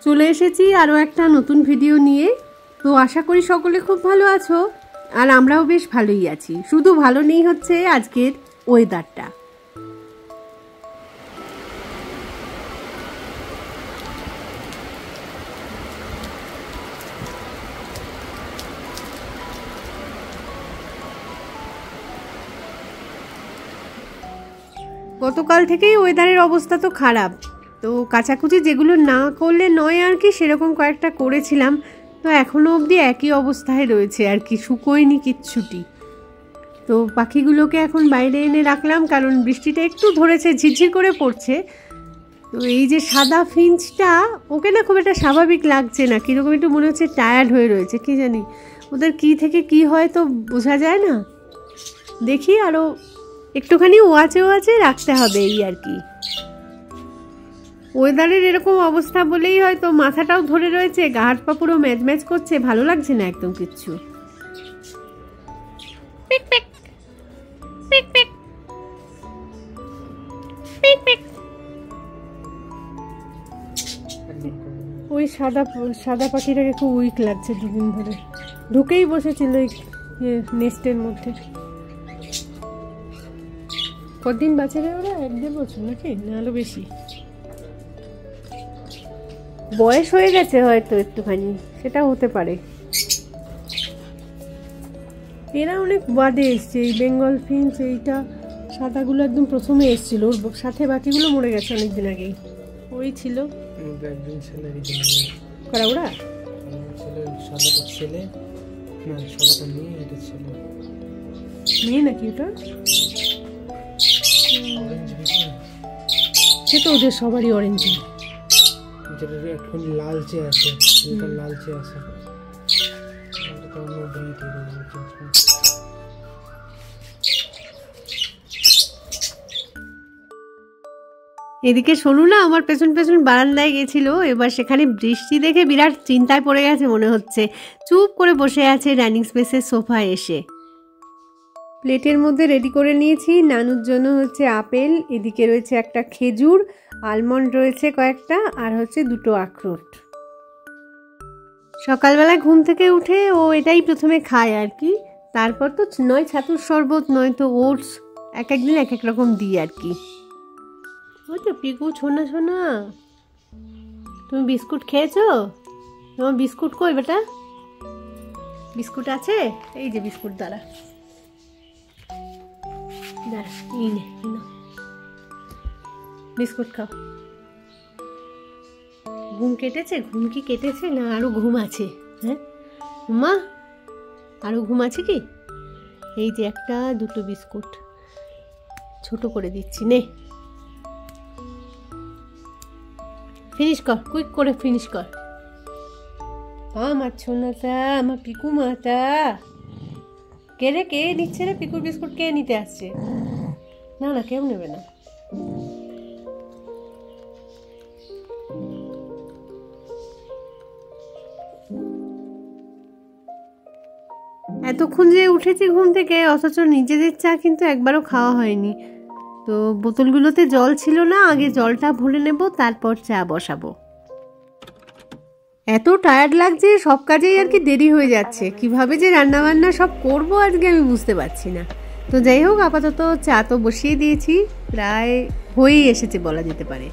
চলে এসেছি আরও একটা নতুন ভিডিও নিয়ে। তো আশা করি সকলে খুব ভালো আছো, আর আমরাও বেশ ভালোই আছি। শুধু ভালো নেই হচ্ছে আজকের ওয়েদারটা। গতকাল থেকেই ওয়েদারের অবস্থা তো খারাপ, তো কাচাকুচি যেগুলো না করলে নয় আর কি, সেরকম কয়েকটা করেছিলাম। তো এখনও অবধি একই অবস্থায় রয়েছে আর কি, শুকোয়নি কিচ্ছুটি। তো পাখিগুলোকে এখন বাইরে এনে রাখলাম, কারণ বৃষ্টিটা একটু ধরেছে, ঝিরঝির করে পড়ছে। তো এই যে সাদা ফিঞ্চটা, ওকে না খুব একটা স্বাভাবিক লাগছে না, কীরকম একটু মনে হচ্ছে টায়ার্ড হয়ে রয়েছে। কি জানি ওদের কী থেকে কি হয় তো বোঝা যায় না। দেখি আরও একটুখানি ওয়াচে রাখতে হবে এই আর কি। ওয়েদারের এরকম অবস্থা বলেই হয়তো মাথাটাও ধরে রয়েছে, গা হাত পা পুরো ম্যাচ করছে, ভালো লাগছে না একদম কিচ্ছু। ওই সাদা পাখিটাকে খুব উইক লাগছে দুদিন ধরে, ঢুকেই বসেছিল ওই নেস্টের মধ্যে। কদিন বাঁচে রে ওরা? 1-1.5 বছর নাকি, না আরো বেশি বয়স হয়ে গেছে হয়তো একটুখানি, সেটা হতে পারে। এরা অনেক বাদে এসছে, এই বেঙ্গল ফিঞ্চ এইটা সাদাগুলো একদম প্রথমে এসছিল, ওর সাথে বাকিগুলো মরে গেছে অনেকদিন আগেই। ওই ছিল একজন ছেলে করা ওরা সাদাটা ছেলে না, সাদাটা মেয়ে, এটা ছেলে। মেয়ে নাকি ওটা? অরেঞ্জ সে তো ওদের সবারই অরেঞ্জ, যেটা এখন লালচে আছে, এটা লালচে আছে। এদিকে শোনো না, আমার পেছন পেছন বারান্দায় গেছিল, এবার সেখানে বৃষ্টি দেখে বিরাট চিন্তায় পড়ে গেছে মনে হচ্ছে। চুপ করে বসে আছে ডাইনিং স্পেসের সোফায় এসে। প্লেটের মধ্যে রেডি করে নিয়েছি নানুর জন্য হচ্ছে আপেল, এদিকে রয়েছে একটা খেজুর, আলমন্ড রয়েছে কয়েকটা, আর হচ্ছে 2টো আখরোট। সকালবেলা ঘুম থেকে উঠে ও এটাই প্রথমে খায় আর কি, তারপর তো নয় ছাতুর শরবত, নয় তো ওটস, এক একদিন এক এক রকম দিই আর কি। ওই তো পিকু ছোনা ছোনা, তুমি বিস্কুট খেয়েছো? তোমার বিস্কুট কই বেটা? বিস্কুট আছে, এই যে বিস্কুট, দাঁড়া বিস্কুট খাও। ঘুম কেটেছে? ঘুম কি কেটেছে না আরো ঘুম আছে? হ্যাঁ মা, আরো ঘুম আছে কি? এই যে 1-2 বিস্কুট ছোট করে দিচ্ছি, নে ফিনিশ কর, কুইক করে ফিনিশ কর। আমার ছোনাটা, আমার পিকু মাটা। কে রে, কে নিচ্ছে রে পিকুর বিস্কুট? কে নিতে আসছে? না না, কেউ নেবে না। এতক্ষণ যে উঠেছি ঘুম থেকে, অথচ নিজেদের চা কিন্তু একবারও খাওয়া হয়নি। তো বোতলগুলোতে জল ছিল না, আগে জলটা ভরে নেব, তারপর চা বসাবো। এত টায়ার্ড লাগছে, সব কাজেই আর কি দেরি হয়ে যাচ্ছে। কিভাবে যে রান্না বান্না সব করবো আজকে আমি বুঝতে পারছি না। তো যাই হোক, আপাতত চা তো বসিয়ে দিয়েছি, প্রায় হয়েই এসেছে বলা যেতে পারে।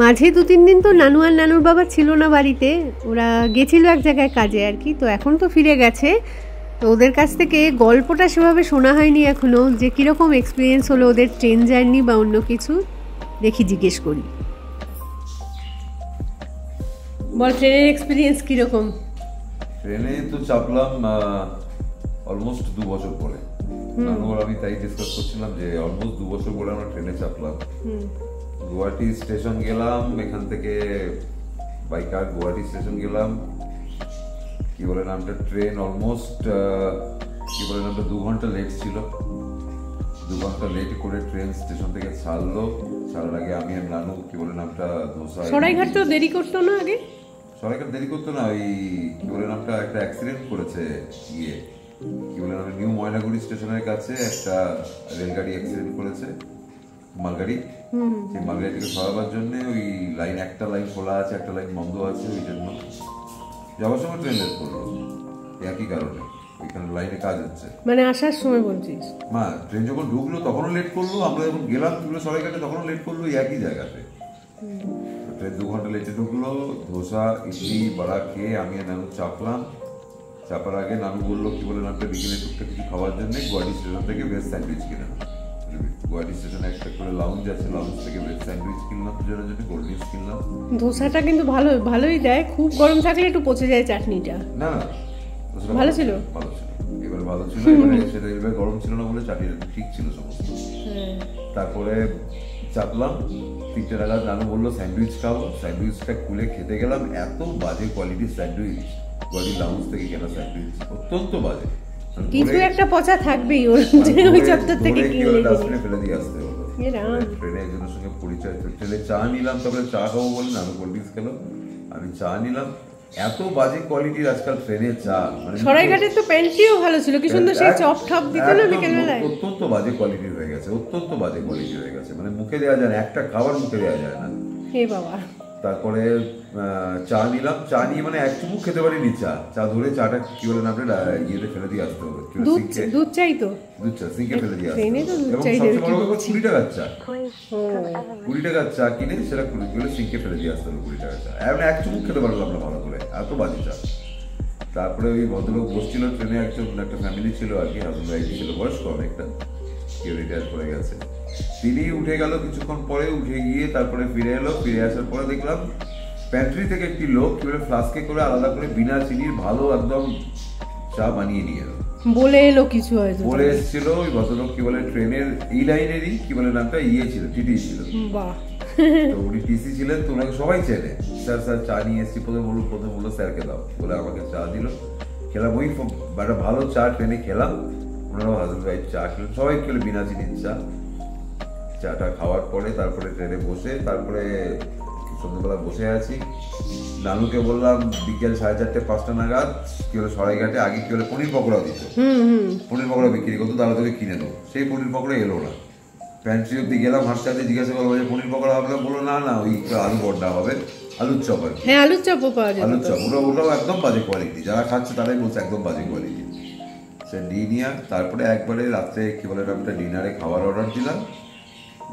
মাঝে 2-3 দিন তো নানু আর নানুর বাবা ছিল না বাড়িতে, ওরা গেছিল এক জায়গায় কাজে আর কি। তো এখন তো ফিরে গেছে, তো ওদের কাছ থেকে গল্পটা সেভাবে শোনা হয়নি এখনো, যে কীরকম এক্সপিরিয়েন্স হলো ওদের ট্রেন জার্নি বা অন্য কিছু। দেখি জিজ্ঞেস করি। বল, ট্রেনের এক্সপিরিয়েন্স কীরকম? ট্রেনে তো চাপলাম অলমোস্ট 2 বছর পরে। নানুর আমি তাই ডিসকাস করছিলাম যে অলমোস্ট 2 বছর পরে আমরা ট্রেনে চাপলাম। গুয়াহাটি স্টেশন গেলাম, এখান থেকে বাই কার গুয়াহাটি স্টেশন গেলাম। কি বলে নামটা, ট্রেন অলমোস্ট কি বলে নামটা 2 ঘন্টা লেট ছিল। 2 ঘন্টা লেট করে ট্রেন স্টেশন থেকে ছাড়লো। ছাড়ার আগে আমি আর নানু কি বলে নামটা ধোসা। সরাইঘাট তো দেরি করতো না আগে? সরাইঘাট দেরি করতো না, ওই কি বলে নামটা একটা অ্যাক্সিডেন্ট করেছে গিয়ে, কি বলে নামটা নিউ ময়নাগুড়ি স্টেশনের কাছে একটা রেলগাড়ি অ্যাক্সিডেন্ট করেছে, মালগাড়ি। সেই মালগাড়িটাকে সরাবার জন্য ওই লাইন, একটা লাইন খোলা আছে, একটা লাইন বন্ধ আছে, ওই জন্য যাওয়ার সময় ট্রেন লেট করলো একই কারণে, ওইখানে লাইনে কাজ হচ্ছে। মানে আসার সময় বলছিস? মা ট্রেন যখন ঢুকলো তখনও লেট করলো, আমরা যখন গেলাম সরাইঘাটে তখনও লেট করলো একই জায়গাতে। ট্রেন 2 ঘন্টা লেটে ঢুকলো। ধোসা, ইডলি, বড়া খেয়ে আমি আর নানু চাপলাম। চাপার আগে নানু বললো কি বলে নামটা বিকেলে টুকটাক কিছু খাওয়ার জন্য গুয়াহাটি স্টেশন থেকে ভেজ স্যান্ডউইচ কিনলাম। গুয়াহাটি স্টেশনে একটা করে লাউঞ্জ আছে, লাউঞ্জ থেকে ভেজ স্যান্ডউইচ কিনলাম দুজনের জন্য, কোল্ড ড্রিঙ্কস কিনলাম। ধোসাটা কিন্তু ভালোই দেয়, খুব গরম থাকলে একটু পচে যায় চাটনিটা। না না ভালো ছিল, ভালো ছিল, এবার ভালো ছিল। এবারে সেটা এবার গরম ছিল না বলে চাটনিটা ঠিক ছিল সমস্ত। তারপরে চাপলাম 3টে নাগাদ, নানু বললো স্যান্ডউইচ খাবো। স্যান্ডউইচটা খুলে খেতে গেলাম, এত বাজে কোয়ালিটির স্যান্ডউইচ, গুয়াহাটি লাউঞ্জ থেকে কেনা স্যান্ডউইচ, অত্যন্ত বাজে। কিছু একটা পচা থাকবেই ওর, ওই চত্বর থেকে কিনলে ডাস্টবিনে ফেলে দিয়ে আসতে হলো। ট্রেনে একজনের সঙ্গে পরিচয়, ট্রেনে চা নিলাম, তারপরে চা খাবো বলে নানু কোল্ড ড্রিঙ্কস খেলো, আমি চা নিলাম। এত বাজে কোয়ালিটির আজকাল ট্রেনের চা, মানে সরাইঘাটের তো প্যান্ট্রিও ভালো ছিল, কি সুন্দর সেই চপ ঠপ দিত না বিকেলবেলায়। অত্যন্ত বাজে কোয়ালিটির হয়ে গেছে, অত্যন্ত বাজে কোয়ালিটি হয়ে গেছে, মানে মুখে দেওয়া যায় না, একটা খাবার মুখে দেওয়া যায় না। হে বাবা। তারপরে চা নিলাম, চা নিয়ে মানে এক চুমুক খেতে পারিনি, চা ধরে চাটা কি বলে না ইয়েতে ফেলে দিয়ে আসতে হবে, দুধ চাই তো, দুধ চা সিঙ্কে ফেলে দিয়ে আসতে ট্রেনে তো দুধ এবং চাই সবচেয়ে বড় ব্যাপার 20 টাকার চা, 20 টাকার চা কিনে সেটা সিঙ্কে ফেলে দিয়ে আসতে হবে 20 টাকার চা। এমন এক চুমুক খেতে পারলাম না ভালো করে, এত বাজে চা। তারপরে ওই ভদ্রলোক বসছিল ট্রেনে, একটা ফ্যামিলি ছিল আর কি, হাজব্যান্ড ওয়াইফ ছিল, বয়স্ক অনেকটা, কেউ রিটায়ার করে গেছে। তিনি উঠে গেল কিছুক্ষণ পরে, উঠে গিয়ে তারপরে ফিরে এলো। ফিরে আসার পরে দেখলাম প্যান্ট্রি থেকে একটি লোক কি বলে ফ্লাস্কে করে আলাদা করে বিনা চিনির ভালো একদম চা বানিয়ে নিয়ে এলো, বলে এলো কিছু হয়তো, বলে এসেছিল। ওই ভদ্রলোক কি বলে ট্রেনের এই লাইনেরই কি বলে নামটা ছিল, টিটি ছিল। বাহ, তো উনি টিসি ছিলেন, তো ওনাকে সবাই চেনে। স্যার স্যার চা নিয়ে এসেছি, প্রথমে বললো স্যারকে দাও, বলে আমাকে চা দিল, খেলাম। ওই একটা ভালো চা ট্রেনে খেলাম, ওনারাও হাজব্যান্ড ওয়াইফ চা খেলেন, সবাই খেলে বিনা চিনির চা। চাটা খাওয়ার পরে তারপরে ট্রেনে বসে, তারপরে সন্ধ্যাবেলা বসে আছি। নানুকে বললাম বিকেল 4:30 5টা নাগাদ কি হলো সরাইঘাটে আগে কি হলো পনির পকোড়া দিত, পনির পকোড়া বিক্রি করতো, তারা তোকে কিনে দেবো। সেই পনির পকোড়া এলো না। প্যান্ট্রি অব্দি গেলাম, হাঁটতে জিজ্ঞাসা করবো যে পনির পকোড়া হবে? বললো না না, ওই আলু বড়া হবে, আলুর চপ আর কি। হ্যাঁ আলুর চপও পাওয়া যায়, আলুর চপ ওটাও একদম বাজে কোয়ালিটি, যারা খাচ্ছে তারাই বলছে একদম বাজে কোয়ালিটি। সে নিয়ে তারপরে একবারে রাত্রে কি বলে একটা ডিনারে খাবার অর্ডার দিলাম।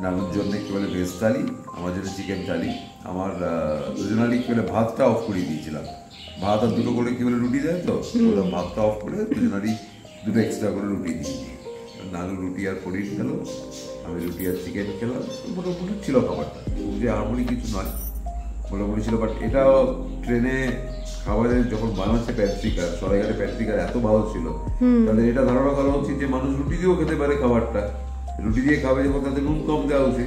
নানুর জন্য কি বলে ভেজ থালি, আমার জন্য চিকেন থালি। আমার দুজনারই কি বলে ভাতটা অফ করে দিয়েছিলাম, ভাত আর 2টো করে কি বলে রুটি দেয়, তো ভাতটা অফ করে দুজনারই 2টো এক্সট্রা করে রুটি দিই। নানু রুটি আর পনির খেলো, আমি রুটি আর চিকেন খেলাম। মোটামুটি ছিল খাবারটা, যে আহামরি কিছু নয়, মোটামুটি ছিল। বাট এটাও ট্রেনে খাবারের যখন বানাচ্ছে প্যাট্রিকার, সরাইঘাটে প্যাট্রিকার এত ভালো ছিল, তাহলে এটা ধারণা করা উচিত যে মানুষ রুটি দিয়েও খেতে পারে খাবারটা। রুটি দিয়ে খাবে যখন তাদের নুন কম দেওয়া উচিত।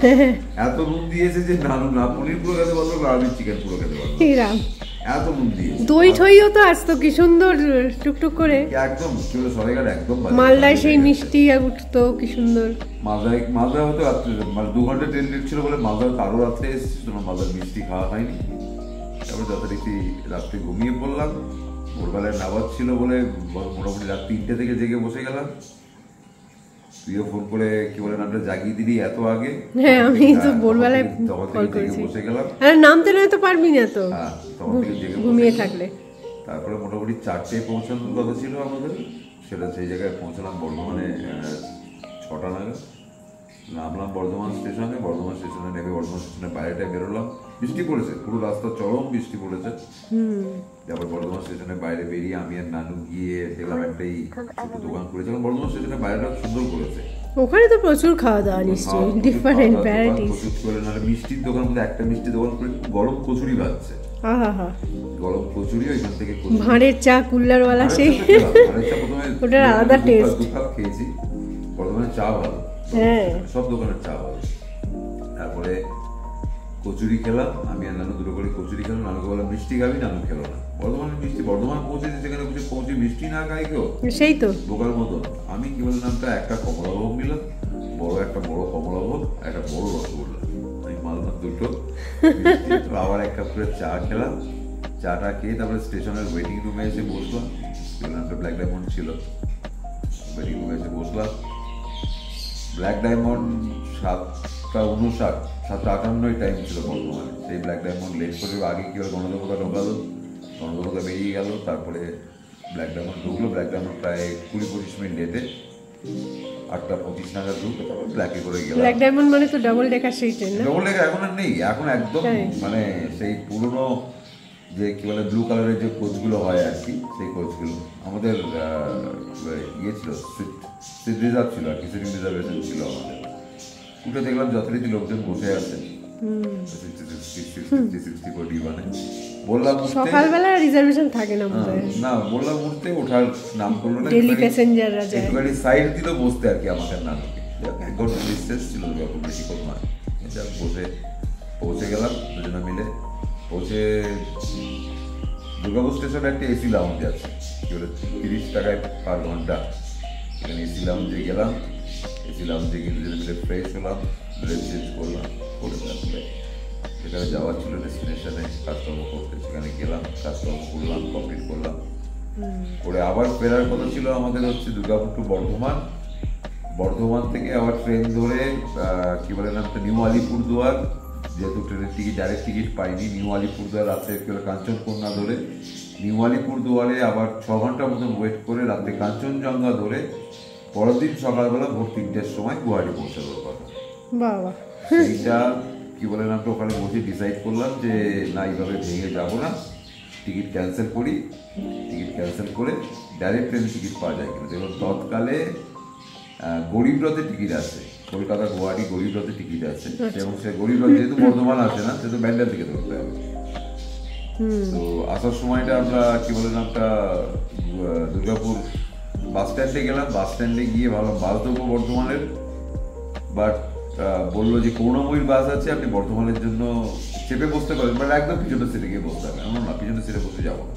এত নুন দিয়েছে যে নানু না পনির পুরো খেতে পারলো, না আমি চিকেন পুরো খেতে পারলো, এত নুন দিয়েছে। দই ঠইও তো আসতো কি সুন্দর টুকটুক করে, একদম কি বলে সরাইঘাট একদম মালদায় সেই মিষ্টি উঠতো কি সুন্দর। মালদায় হয়তো রাত্রে 2 ঘন্টা ট্রেন লেট ছিল বলে মালদায় আরো রাত্রে এসেছে, তোমার মালদার মিষ্টি খাওয়া হয়নি। তারপরে যথারীতি রাত্রে ঘুমিয়ে পড়লাম। ভোরবেলায় নামাজ ছিল বলে মোটামুটি রাত 3টে থেকে জেগে বসে গেলাম। তুইও ফোন করে কি বলে নামটা জাগিয়ে দিলি এত আগে। হ্যাঁ আমি তো ভোরবেলায় কল করেছি, আর নামতে নয় তো পারবি না তো, ঘুমিয়ে থাকলে। তারপরে মোটামুটি 4টে পৌঁছানোর কথা ছিল আমাদের, সেটা সেই জায়গায় পৌঁছলাম বর্ধমানে 6টা নাগাদ। নামলাম বর্ধমান স্টেশনে, বর্ধমান স্টেশনে নেমে বর্ধমান স্টেশনের বাইরেটায় বেরোলাম। বৃষ্টি পড়েছে, পুরো রাস্তা চরম বৃষ্টি পড়েছে। তারপর বর্ধমান স্টেশনের বাইরে বেরিয়ে আমি আর নানু গিয়ে দেখলাম একটাই ছোট দোকান করেছে। বর্ধমান স্টেশনের বাইরেটা সুন্দর করেছে, ওখানে তো প্রচুর খাওয়া দাওয়া নিশ্চয়ই, ডিফারেন্ট ভ্যারাইটিস। মিষ্টির দোকান মধ্যে একটা মিষ্টি দোকান করে গরম কচুরি ভাজছে, গরম কচুরি, ওইখান থেকে ভাঁড়ের চা কুল্লারওয়ালা, সেই ওটার আলাদা টেস্ট। 2 কাপ খেয়েছি। বর্ধমানের চা ভালো, হ্যাঁ সব দোকানের চা ভালো। তারপরে কচুরি খেলাম, আমি আর নানু 2টো করে কচুরি খেলাম। নানুকে বললাম মিষ্টি খাবি, নানু খেলো না। বর্ধমান পৌঁছেছি, সেখানে পৌঁছে মিষ্টি না খাই কেউ, সেই তো বোকার মতো। আমি কি বললাম নামটা একটা কমলাভোগ নিলাম, একটা বড় কমলাভোগ, একটা বড় রসগোল্লা। আমি মালদা 2টো, আবার 1 কাপ করে চা খেলাম। চাটা খেয়ে তারপরে স্টেশনের ওয়েটিং রুমে এসে বসলাম। নামটা ব্ল্যাক ডায়মন্ড ছিল, ওয়েটিং রুমে এসে বসলাম। ব্ল্যাক ডায়মন্ড 10:59 7:58 টাইম ছিল বর্তমানে। সেই ব্ল্যাক ডায়মন্ড লেট করে আগে কি হলো, গণদেবতা ঢোকালো, গণদেবতা বেরিয়ে গেল, তারপরে ব্ল্যাক ডায়মন্ড ঢুকলো। ব্ল্যাক ডায়মন্ড প্রায় 20-25 মিনিট লেটে 8:25 নাগাদ ঢুকলো, তারপরে ব্ল্যাকে করে গেল। ব্ল্যাক ডায়মন্ড মানে তো ডাবল ডেকার সেই ট্রেন না? ডাবল ডেকার এখন আর নেই, এখন একদম মানে সেই পুরনো যে কি বলে ব্লু কালারের যে কোচগুলো হয় আর কি, সেই কোচগুলো আমাদের ইয়ে ছিল, সিট রিজার্ভ ছিল আর কি, সিটিং রিজার্ভেশন ছিল আমাদের। উঠে দেখলাম যথারীতি লোকজন বসে আছে, 60 করে ডিবানে। বললাম সকালবেলা রিজার্ভেশন থাকে না বোধহয়। না, বললাম উঠতে, ওঠার নাম করলো না, ডেইলি প্যাসেঞ্জাররা যায়, একটুখানি সাইড দিল বসতে আর কি আমাদের নানুকে। এক ঘন্টা ডিস্টেন্স ছিল, খুব বেশি করে নয়। যাক, বসে পৌঁছে গেলাম দুজনে মিলে। পৌঁছে দুর্গাপুর স্টেশনে একটা এসি লাউঞ্জ আছে, কি বলে 30 টাকায় পার ঘন্টা। এখানে এসি লাউঞ্জে গেলাম, এসি লাউঞ্জে গিয়ে দুজনে মিলে ফ্রেশ হলাম, ড্রেস চেঞ্জ করলাম, করে তারপরে যেখানে যাওয়ার ছিল ডেস্টিনেশনে কাজকর্ম করতে, সেখানে গেলাম, কাজকর্ম করলাম, কমপ্লিট করলাম। করে আবার ফেরার কথা ছিল আমাদের হচ্ছে দুর্গাপুর টু বর্ধমান। বর্ধমান থেকে আবার ট্রেন ধরে কি বলে নামটা, নিউ আলিপুরদুয়ার। যেহেতু ট্রেনের টিকিট, ডাইরেক্ট টিকিট পাইনি, নিউ আলিপুরদুয়ার রাতে কাঞ্চনকন্যা ধরে নিউ আলিপুরদুয়ারে আবার 6 ঘন্টার মতন ওয়েট করে রাতে কাঞ্চনজঙ্ঘা ধরে পরের দিন সকালবেলা ভোর 3টের সময় গুয়াহাটি পৌঁছানোর কথা। বাবা, এইটা কি বলে নামটা ওখানে বসে ডিসাইড করলাম যে না, এইভাবে ভেঙে যাবো না, টিকিট ক্যান্সেল করি। টিকিট ক্যান্সেল করে ডাইরেক্ট ট্রেনের টিকিট পাওয়া যায় কিনা দেখুন। তৎকালে গরিবরথের টিকিট আছে, কলকাতা গুয়াহাটি গরিবরথের টিকিট আছে, এবং সে গরিবরথ যেহেতু বর্ধমান আছে না, সেহেতু ব্যান্ডেল থেকে ধরতে হবে। তো আসার সময়টা আমরা কি বলে নামটা দুর্গাপুর বাস স্ট্যান্ডে গেলাম। বাস স্ট্যান্ডে গিয়ে ভাবলাম বাস দেবো বর্ধমানের, বাট বললো যে করুণাময়ীর বাস আছে, আপনি বর্ধমানের জন্য চেপে বসতে পারেন, বাট একদম পিছনের সিটে গিয়ে বসতে হবে। আমরা না, পিছনের সিটে বসে যাবো না।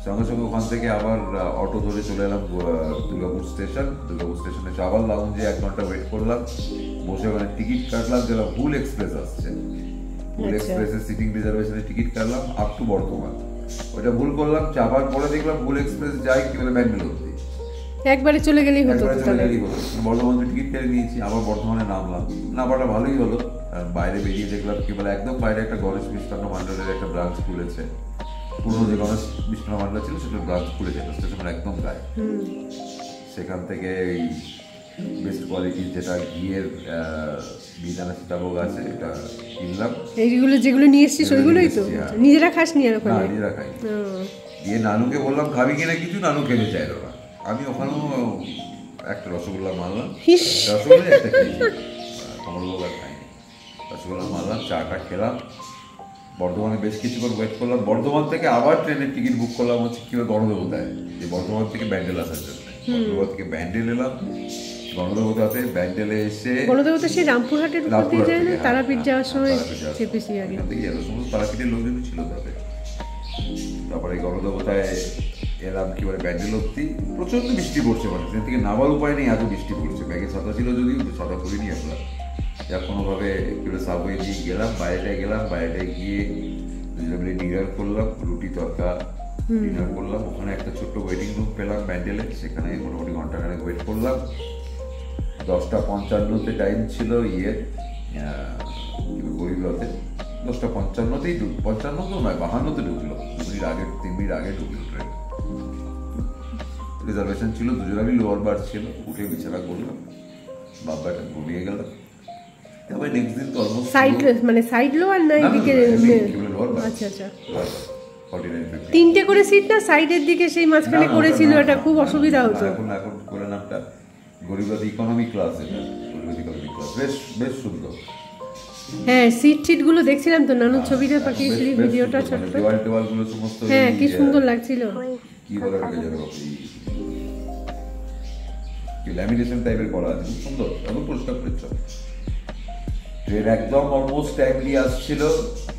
সঙ্গে সঙ্গে ওখান থেকে আবার অটো ধরে চলে এলাম দুর্গাপুর স্টেশন। দুর্গাপুর স্টেশনে এসে আবার লাউঞ্জে 1 ঘন্টা ওয়েট করলাম, বসে ওখানে টিকিট কাটলাম। যেটা ভুল এক্সপ্রেস আসছে, ভুল এক্সপ্রেসের সিটিং রিজার্ভেশনের টিকিট কাটলাম আপ টু বর্ধমান। ওইটা ভুল করলাম, চাপার পরে দেখলাম ভুল এক্সপ্রেস যায় কি বলে ব্যান্ডেল অব্দি। একবারে চলে গেলেই হতো। বর্ধমানে টিকিট কেটে নিয়েছি, আবার বর্ধমানে নামলাম। নামাটা ভালোই হলো, বাইরে বেরিয়ে দেখলাম কি বলে একদম বাইরে একটা গণেশ মিষ্টান্ন ভান্ডারের একটা ব্রাঞ্চ খুলেছে। পুরনো যে গণেশ মিষ্টান্ন ভান্ডার ছিল সেটা ব্রাঞ্চ খুলেছে স্টেশনের একদম গায়ে। সেখান থেকে এই বেস্ট কোয়ালিটির যেটা ঘিয়ের বিধানা সীতাভোগ আছে, এটা কিনলাম। এইগুলো যেগুলো নিয়ে এসছিস ওইগুলোই তো? নিজেরা খাস নি আর ওখানে? না, নিজেরা খাই। দিয়ে নানুকে বললাম খাবি কিনা কিছু, নানু খেতে চাইলো না। আমি ওখানেও একটা রসগোল্লা মারলাম, রসগোল্লা একটা খেয়েছি, কমলভোগ আর খাইনি। রসগোল্লা মারলাম, চাটা খেলাম। বর্ধমানে বেশ কিছুক্ষণ ওয়েট করলাম। বর্ধমান থেকে আবার ট্রেনের টিকিট বুক করলাম হচ্ছে কি গণদেবতায়, যে বর্ধমান থেকে ব্যান্ডেল আসার জন্য। বর্ধমান থেকে ব্যান্ডেল এলাম, গণদেবতাতে ব্যান্ডেলে এসে গণদেবতা সেই রামপুরহাটের উপর দিয়ে যায় না? তারাপীঠ যাওয়ার সময় চেপেছি আগে। এখান থেকে এলো, সমস্ত তারাপীঠের লোকজনই ছিল তাদের। তারপরে গণদেবতায় এলাম কি বলে ব্যান্ডেল অব্দি। প্রচন্ড বৃষ্টি পড়ছে, মানে ট্রেন থেকে নামার উপায় নেই, এত বৃষ্টি পড়ছে। ব্যাগে ছাতা ছিল যদিও, ছাতা করিনি আমরা। যা কোনোভাবে একটু সাবওয়ে দিয়ে গেলাম, বাইরেটায় গেলাম। বাইরেটায় গিয়ে দুজনে মিলে ডিনার করলাম, রুটি তরকা ডিনার করলাম। ওখানে একটা ছোট্ট ওয়েটিং রুম পেলাম ব্যান্ডেলে, সেখানে মোটামুটি ঘন্টাখানেক ওয়েট করলাম। 10:55 টাইম ছিল ইয়ের গরিবরথে। 10:55 55 তো নয়, 52 ঢুকলো। 3 মিনিট আগে ঢুকলো ট্রেন। রিজার্ভেশন ছিল, দুজনেরই লোয়ার বার্থ ছিল। উঠে বিছানা করলাম, বাবাটা ঘুমিয়ে গেল। তবে নেক্সট দিন তো অলমোস্ট সাইড, মানে সাইড লোয়ার না এদিকে? আচ্ছা আচ্ছা, 3টে করে সিট না সাইডের দিকে, সেই মাঝখানে করেছিল, এটা খুব অসুবিধা হতো। এখন করে নামটা গরিবরথ ইকোনমি ক্লাস, এটা গরিবরথ ইকোনমি ক্লাস, বেশ সুন্দর। হ্যাঁ, সিট গুলো দেখছিলাম তো, নানু ছবিটা পাঠিয়েছিলি, ভিডিওটা ছোট্ট। দেওয়াল গুলো সমস্ত, হ্যাঁ কি সুন্দর লাগছিল। কি বলে ওটাকে যেন ল্যামিনেশন টাইপের করা আছে, খুব সুন্দর, একদম পরিষ্কার পরিচ্ছন্ন। ট্রেন একদম অলমোস্ট টাইমলি আসছিল,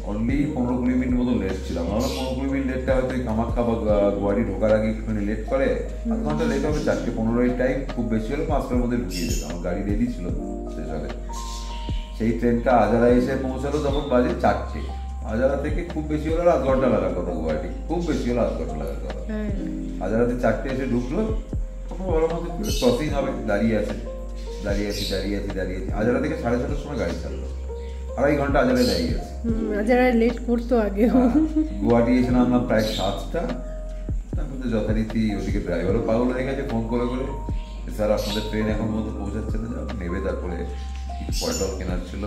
অনলি 15-20 মিনিট মতো লেট ছিল। আমরা 15-20 মিনিট লেটটা হয়তো কামাখ্যা বা গুয়াহাটি ঢোকার আগে একটুখানি লেট করে, আধ ঘন্টা লেট হবে। 4:15 টাইম, খুব বেশি হলে 5টার মধ্যে ঢুকিয়ে যেত। আমার গাড়ি রেডি ছিল স্টেশনে। সেই ট্রেনটা আজারা এসে পৌঁছালো তখন বাজে 4টে। আজারা থেকে খুব বেশি হলে 8 ঘন্টা লাগার কথা, গুয়াহাটি খুব বেশি হলে 8 ঘন্টা লাগার কথা। আজারাতে 4টে এসে ঢুকলো, তখন ভালো মতো ক্রসিং হবে, দাঁড়িয়ে আছে। দাঁড়িয়ে আছি আজারা থেকে 6:30টার সময় গাড়ি ছাড়লো, 2.5 ঘন্টা আজারে দাঁড়িয়ে আছে। আজারা লেট করতো আগে। গুয়াহাটি এসে নামলাম প্রায় 7টা। তারপরে যথারীতি ওদিকে ড্রাইভারও পাগল হয়ে গেছে, ফোন করে স্যার আপনাদের ট্রেন এখন পর্যন্ত পৌঁছাচ্ছে না, নেবে। তারপরে পয়টাও কেনার ছিল।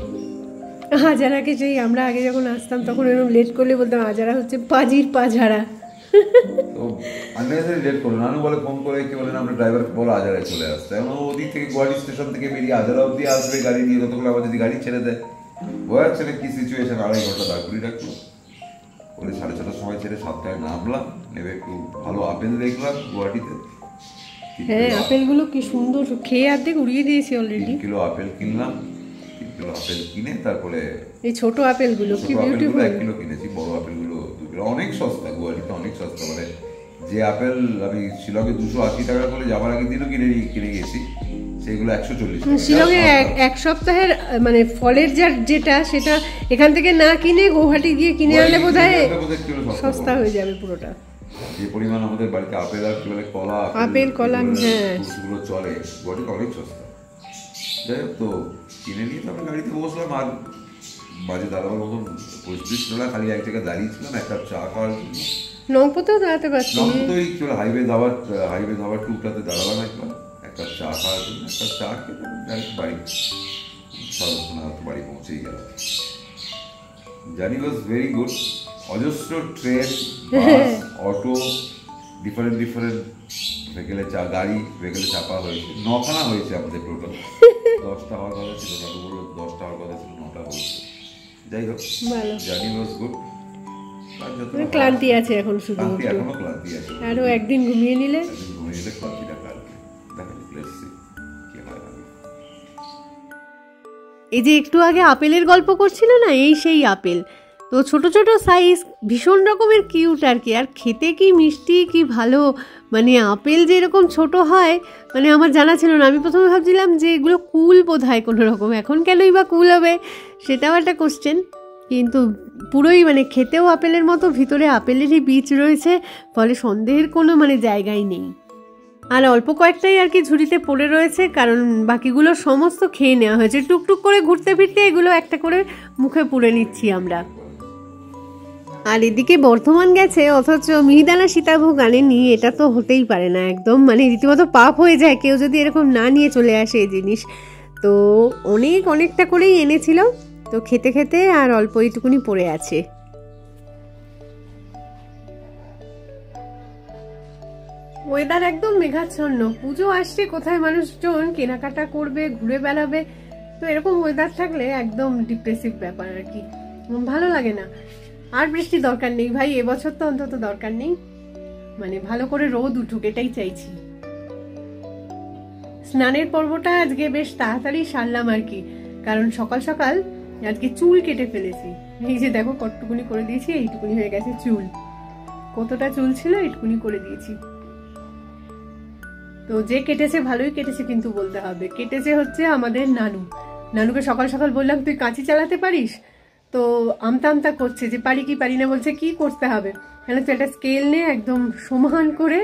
আজারাকে সেই আমরা আগে যখন আসতাম তখন এরকম লেট করলে বলতাম আজারা হচ্ছে পাজির পাঝারা। তো আননেসারি লেট করলো। নানু বলে ফোন করে কি বলেন আমরা ড্রাইভারকে বলো আজারায় চলে আসতে। এখন ওদিক থেকে গুয়াহাটি স্টেশন থেকে বেরিয়ে আজারা অব্দি আসবে গাড়ি নিয়ে, ততক্ষণ আবার যদি গাড়ি ছেড়ে দেয় বোঝা যাচ্ছে না কি সিচুয়েশন। 2.5 ঘন্টা দাঁড় করিয়ে রাখলো। বলে 6:30টার সময় ছেড়ে 7টায় নামলাম, নেবে একটু ভালো আপেল দেখলাম গুয়াহাটিতে। হ্যাঁ আপেলগুলো কি সুন্দর, খেয়ে অর্ধেক উড়িয়ে দিয়েছি অলরেডি। 3 কিলো আপেল কিনলাম, 3 কিলো আপেল কিনে তারপরে এই ছোট আপেলগুলো কি বিউটিফুল। 1 কিলো কিনেছি, বড় আপেলগুলো 2 কিলো। অনেক সস্তা, গুয়াহাটিতে অনেক সস্তা। মানে যে আপেল আমি শিলংয়ে 280 টাকা করে যাবার আগের দিনও কিনে গেছি, সেগুলো 140 টাকা। শিলংয়ে এক সপ্তাহের মানে ফলের যেটা সেটা এখান থেকে না কিনে গুয়াহাটি গিয়ে কিনে আনলে বোধহয় সস্তা হয়ে যাবে পুরোটা। যে পরিমাণ আমাদের বাড়িতে আপেল আর কি বলে কলা, আপেল কলা, হ্যাঁ গুলো চলে, গুয়াহাটিতে অনেক সস্তা। যাই হোক, তো কিনে নিয়ে তারপরে গাড়িতে বসলাম। আর বাজে দাঁড়াবার মতন পরিস্থিতি ছিল না, খালি এক জায়গায় দাঁড়িয়েছিলাম এক কাপ চা খাওয়ার জন্য। নংপোতেও দাঁড়াতে পারছি, নংপোতেই হাইওয়ে ধাবার 2টাতে দাঁড়ালাম একবার, এক কাপ চা খাওয়ার জন্য। এক কাপ চা খেয়ে ডাইরেক্ট বাড়ি 7:30 বাড়ি পৌঁছেই গেলাম। Journey was very good. অজস্র ট্রেন, বাস, অটো, ডিফারেন্ট ভেহিকেলে ভেহিকেলে চাপা হয়েছে। 9খানা হয়েছে আমাদের টোটাল। 10টা হওয়ার কথা ছিল, 10টা হওয়ার কথা ছিল, 9টা হয়েছে। যাই হোক, জার্নি ওয়াজ গুড। ক্লান্তি আছে এখন, শুধু এখনো ক্লান্তি আছে। আরো একদিন ঘুমিয়ে নিলে ক্লান্তিটা কাটবে। কি হয়। এই যে একটু আগে আপেলের গল্প করছিল না, এই সেই আপেল। তো ছোট ছোট সাইজ, ভীষণ রকমের কিউট আর কি। আর খেতে কি মিষ্টি, কি ভালো। মানে আপেল যে এরকম ছোট হয় মানে আমার জানা ছিল না। আমি প্রথমে ভাবছিলাম যে এগুলো কুল বোধ হয় কোনো রকম, এখন কেনই বা কুল হবে সেটাও একটা কোশ্চেন। কিন্তু পুরোই মানে খেতেও আপেলের মতো, ভিতরে আপেলেরই বীজ রয়েছে, ফলে সন্দেহের কোনো মানে জায়গাই নেই। আর অল্প কয়েকটাই আর কি ঝুড়িতে পড়ে রয়েছে, কারণ বাকিগুলো সমস্ত খেয়ে নেওয়া হয়েছে। টুকটুক করে ঘুরতে ফিরতে এগুলো একটা করে মুখে পুরে নিচ্ছি আমরা। আর এদিকে বর্ধমান গেছে অথচ মিহিদানা সীতাভোগ আনেনি, এটা তো হতেই পারে না। একদম মানে রীতিমতো পাপ হয়ে যায় কেউ যদি এরকম না নিয়ে চলে আসে এই জিনিস। তো অনেকটা করেই এনেছিল, তো খেতে খেতে আর অল্প এইটুকুনি পড়ে আছে। ওয়েদার একদম মেঘাচ্ছন্ন, পুজো আসছে, কোথায় মানুষজন কেনাকাটা করবে, ঘুরে বেড়াবে। তো এরকম ওয়েদার থাকলে একদম ডিপ্রেসিভ ব্যাপার আর কি, ভালো লাগে না। আর বৃষ্টি দরকার নেই ভাই, এবছর তো অন্তত দরকার নেই। মানে ভালো করে রোদ উঠুক, এটাই চাইছি। স্নানের পর্বটা আজকে বেশ তাড়াতাড়ি সারলাম আর কি, কারণ সকাল সকাল আজকে চুল কেটে ফেলেছি। এই যে দেখো কতটুকুনি করে দিয়েছি, এইটুকুনি হয়ে গেছে চুল। কতটা চুল ছিল এইটুকুনি করে দিয়েছি। তো যে কেটেছে ভালোই কেটেছে, কিন্তু বলতে হবে কেটেছে হচ্ছে আমাদের নানুকে সকাল সকাল বললাম তুই কাঁচি চালাতে পারিস, তো আমতা করছে যে পারি কি পারি না। বলছে কি করতে হবে, কেন তুই একটা স্কেল নিয়ে একদম সমান করে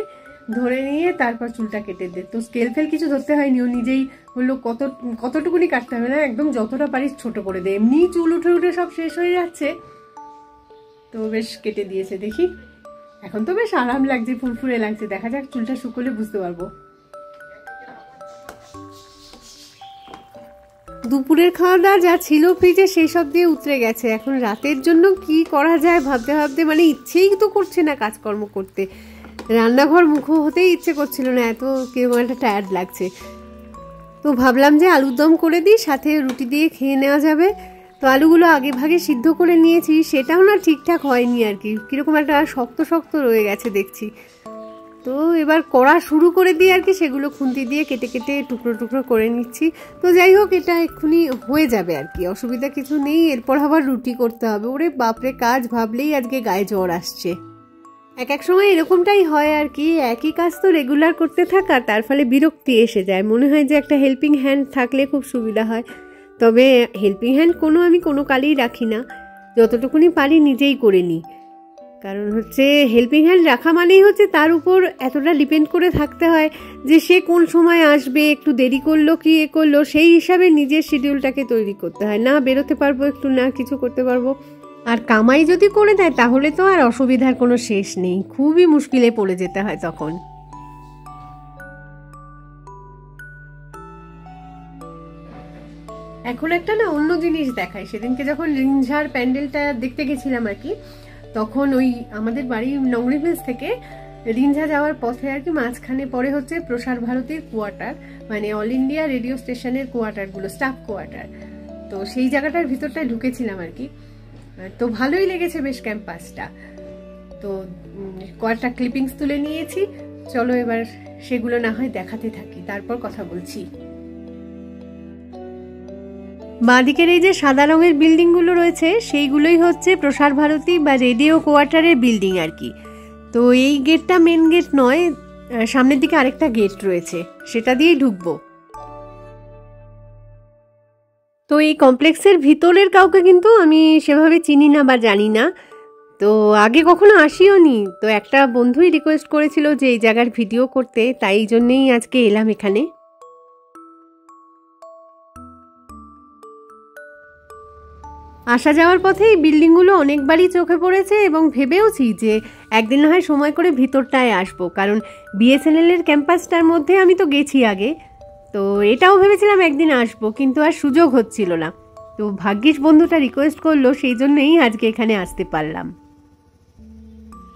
ধরে নিয়ে তারপর চুলটা কেটে দে। তো স্কেল ফেল কিছু ধরতে হয়নি, ও নিজেই বললো কতটুকুনি কাটতে হবে না, একদম যতটা পারিস ছোট করে দে। এমনি চুল উঠে সব শেষ হয়ে যাচ্ছে, তো বেশ কেটে দিয়েছে। দেখি এখন তো বেশ আরাম লাগছে, ফুরফুরে লাগছে। দেখা যাক চুলটা শুকোলে বুঝতে পারবো। দুপুরের খাওয়া দাওয়া যা ছিল ফ্রিজে সেই সব দিয়ে উতরে গেছে। এখন রাতের জন্য কি করা যায় ভাবতে ভাবতে মানে ইচ্ছেই তো করছে না কাজকর্ম করতে। রান্নাঘর মুখো হতেই ইচ্ছে করছিল না, এত কিরকম একটা টায়ার্ড লাগছে। তো ভাবলাম যে আলুর দম করে দিই, সাথে রুটি দিয়ে খেয়ে নেওয়া যাবে। তো আলুগুলো আগে ভাগে সিদ্ধ করে নিয়েছি, সেটাও না ঠিকঠাক হয়নি আর কি, কিরকম একটা শক্ত রয়ে গেছে দেখছি। তো এবার করা শুরু করে দিই আর কি, সেগুলো খুন্তি দিয়ে কেটে টুকরো করে নিচ্ছি। তো যাই হোক, এটা এক্ষুনি হয়ে যাবে আর কি, অসুবিধা কিছু নেই। এরপর আবার রুটি করতে হবে। ওরে বাপরে, কাজ ভাবলেই আজকে গায়ে জ্বর আসছে। এক সময় এরকমটাই হয় আর কি, একই কাজ তো রেগুলার করতে থাকা, তার ফলে বিরক্তি এসে যায়। মনে হয় যে একটা হেল্পিং হ্যান্ড থাকলে খুব সুবিধা হয়। তবে হেল্পিং হ্যান্ড আমি কোনো কালেই রাখি না, যতটুকুনি পারি নিজেই করে নিই। কারণ হচ্ছে হেল্পিং হ্যান্ড রাখা মানেই হচ্ছে তার উপর এতটা ডিপেন্ড করে থাকতে হয় যে সে কোন সময় আসবে, একটু দেরি করলো কি এ করলো, সেই হিসাবে নিজের শিডিউলটাকে তৈরি করতে হয়। না বেরোতে পারবো একটু, না কিছু করতে পারবো। আর কামাই যদি করে দেয় তাহলে তো আর অসুবিধার কোনো শেষ নেই, খুবই মুশকিলে পড়ে যেতে হয় তখন। এখন একটা না অন্য জিনিস দেখায়। সেদিনকে যখন রিঞ্ঝার প্যান্ডেলটা দেখতে গেছিলাম আর কি, তখন ওই আমাদের বাড়ি নংরি হিলস থেকে রিঞ্ঝা যাওয়ার পথে আর কি মাঝখানে পড়ে হচ্ছে প্রসার ভারতীর কোয়ার্টার, মানে অল ইন্ডিয়া রেডিও স্টেশনের কোয়ার্টারগুলো, স্টাফ কোয়ার্টার। তো সেই জায়গাটার ভিতরটায় ঢুকেছিলাম আর কি। তো ভালোই লেগেছে বেশ ক্যাম্পাসটা। তো কয়েকটা ক্লিপিংস তুলে নিয়েছি, চলো এবার সেগুলো না হয় দেখাতে থাকি, তারপর কথা বলছি। বাঁদিকের এই যে সাদা রঙের বিল্ডিংগুলো রয়েছে সেইগুলোই হচ্ছে প্রসার ভারতী বা রেডিও কোয়ার্টারের বিল্ডিং আর কি। তো এই গেটটা মেন গেট নয়, সামনের দিকে আরেকটা গেট রয়েছে, সেটা দিয়েই ঢুকবো। তো এই কমপ্লেক্সের ভিতরের কাউকে কিন্তু আমি সেভাবে চিনি না বা জানি না, তো আগে কখনো আসিও নি। তো একটা বন্ধুই রিকোয়েস্ট করেছিল যে এই জায়গার ভিডিও করতে, তাই জন্যেই আজকে এলাম এখানে। আসা যাওয়ার পথে এই বিল্ডিংগুলো অনেকবারই চোখে পড়েছে এবং ভেবেওছি যে একদিন না হয় সময় করে ভিতরটায় আসবো, কারণ বিএসএনএল এর ক্যাম্পাসটার মধ্যে আমি তো গেছি আগে। তো এটাও ভেবেছিলাম একদিন আসবো, কিন্তু আর সুযোগ হচ্ছিল না। তো ভাগ্যিস বন্ধুটা রিকোয়েস্ট করলো, সেই জন্যই আজকে এখানে আসতে পারলাম।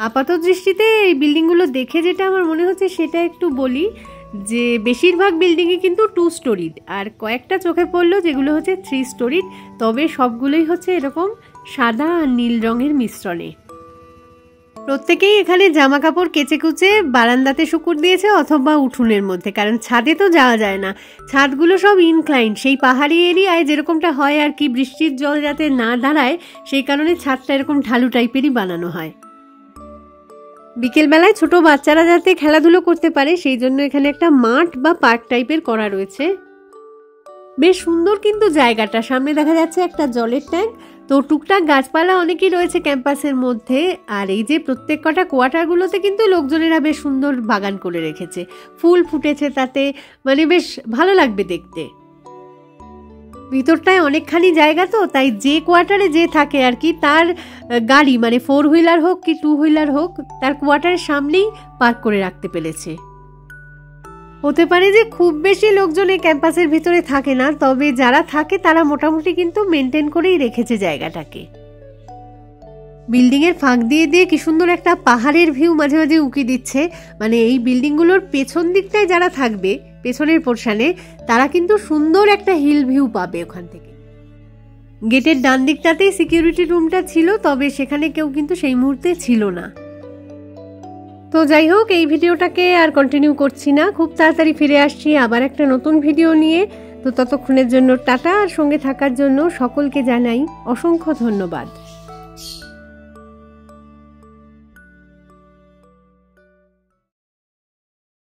আপাত দৃষ্টিতে এই বিল্ডিংগুলো দেখে যেটা আমার মনে হচ্ছে সেটা একটু বলি, যে বেশিরভাগ বিল্ডিংই কিন্তু 2 স্টোরিড, আর কয়েকটা চোখে পড়লো যেগুলো হচ্ছে 3 স্টোরিড, তবে সবগুলোই হচ্ছে এরকম সাদা আর নীল রঙের মিশ্রণে। প্রত্যেকেই এখানে জামা কাপড় কেচে কুচে বারান্দাতে শুকুর দিয়েছে অথবা উঠোনের মধ্যে, কারণ ছাদে তো যাওয়া যায় না। ছাদগুলো সব ইনক্লাইন, সেই পাহাড়ি এরিয়ায় যেরকমটা হয় আর কি, বৃষ্টির জল যাতে না দাঁড়ায় সেই কারণে ছাদটা এরকম ঢালু টাইপেরই বানানো হয়। বিকেলবেলায় ছোট বাচ্চারা যাতে খেলাধুলো করতে পারে সেই জন্য এখানে একটা মাঠ বা পার্ক টাইপের করা রয়েছে। বেশ সুন্দর কিন্তু জায়গাটা, সামনে দেখা যাচ্ছে একটা জলের ট্যাঙ্ক। তো টুকটাক গাছপালা অনেকই রয়েছে ক্যাম্পাসের মধ্যে, আর এই যে প্রত্যেক কটা কোয়ার্টারগুলোতে কিন্তু লোকজনেরা বেশ সুন্দর বাগান করে রেখেছে, ফুল ফুটেছে তাতে, মানে বেশ ভালো লাগবে দেখতে। ভিতরটায় অনেকখানি জায়গা, তো তাই যে কোয়ার্টারে যে থাকে আর কি তার গাড়ি, মানে 4 হুইলার হোক কি 2 হুইলার হোক, তার কোয়ার্টারের সামনেই পার্ক করে রাখতে পেরেছে। হতে পারে যে খুব বেশি লোকজন এই ক্যাম্পাসের ভিতরে থাকে না, তবে যারা থাকে তারা মোটামুটি কিন্তু মেনটেন করেই রেখেছে জায়গাটাকে। বিল্ডিং এর ফাঁক দিয়ে দিয়ে কি সুন্দর একটা পাহাড়ের ভিউ মাঝে মাঝে উকি দিচ্ছে। মানে এই বিল্ডিংগুলোর পেছন দিকটায় যারা থাকবে, পেছনের পোর্শনে, তারা কিন্তু সুন্দর একটা হিল ভিউ পাবে ওখান থেকে। গেটের ডান দিকটাতেই সিকিউরিটি রুমটা ছিল, তবে সেখানে কেউ কিন্তু সেই মুহূর্তে ছিল না। তো যাই হোক, এই ভিডিওটাকে আর কন্টিনিউ করছি না, খুব তাড়াতাড়ি ফিরে আসছি আবার একটা নতুন ভিডিও নিয়ে। তো ততক্ষণের জন্য টাটা, আর সঙ্গে থাকার জন্য সকলকে জানাই অসংখ্য ধন্যবাদ।